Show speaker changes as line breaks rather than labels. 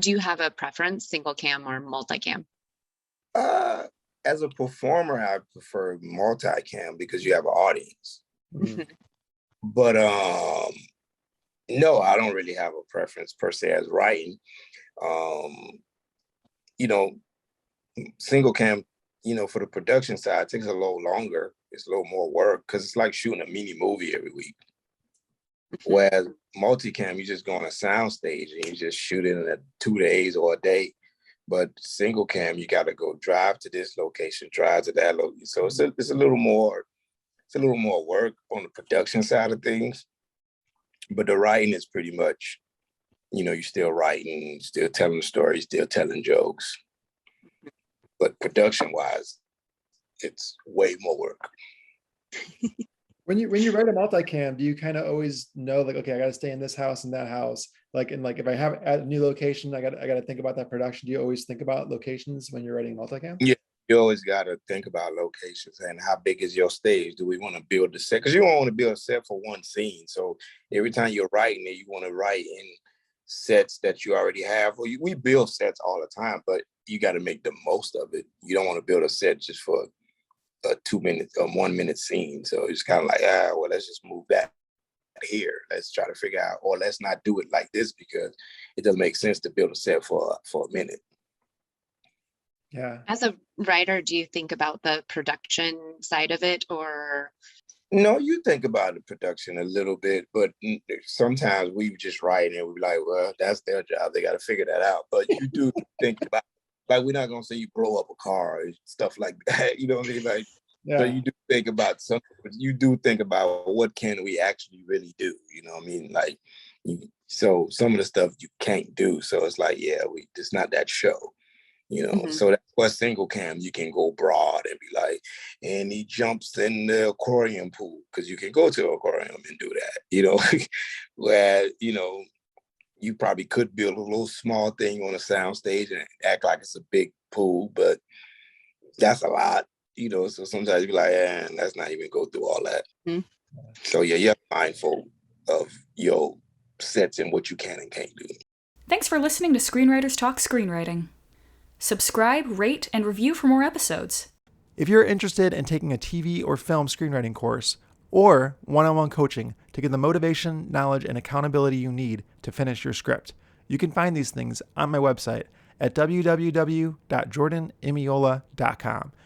Do you have a preference, single cam or multicam?
Uh, as a performer, I prefer multicam because you have an audience.
Mhm.
But no, I don't really have a preference per se as writing. Um, you know, single cam, for the production side, takes a little longer. It's a little more work because it's like shooting a mini movie every week.
Mhm.
Whereas multicam, you just go on a sound stage and you just shoot it in 2 days or a day. But single cam, you got to go drive to this location, drive to that location. So it's a little more work on the production side of things. But the writing is pretty much, you're still writing, still telling stories, still telling jokes. But production wise, it's way more work.
When you write a multicam, do you kind of always know, like, okay, I got to stay in this house and that house, like, and like if I have a new location, I got to think about that production. Do you always think about locations when you're writing multicam?
Yeah, you always got to think about locations and how big is your stage. Do we want to build the set? Because you don't want to build a set for one scene. So every time you're writing it, you want to write in sets that you already have. Well, we build sets all the time, but you got to make the most of it. You don't want to build a set just for a 2 minute or 1 minute scene. So it's kind of like, well, let's just move that here. Let's try to figure out, or let's not do it like this because it doesn't make sense to build a set for a minute.
Yeah.
As a writer, do you think about the production side of it, or?
No, you think about the production a little bit, but sometimes we just write and we're like, well, that's their job. They got to figure that out. But you do think about, like, we're not going to say you blow up a car or stuff like that. You know what I mean? Like,
Yeah.
so you do think about something, but you do think about what can we actually really do? You know what I mean? Like, so some of the stuff you can't do. So it's like, yeah, it's not that show. So that's what single cam, you can go broad and be like, and he jumps in the aquarium pool because you can go to an aquarium and do that, where, you probably could build a little small thing on a sound stage and act like it's a big pool, but that's a lot, so sometimes you be like, let's not even go through all that.
Mm-hmm.
So yeah, you're mindful of your sets and what you can and can't do.
Thanks for listening to Screenwriters Talk Screenwriting. Subscribe, rate, and review for more episodes.
If you're interested in taking a TV or film screenwriting course or one-on-one coaching to get the motivation, knowledge, and accountability you need to finish your script, you can find these things on my website at www.jordanimiola.com.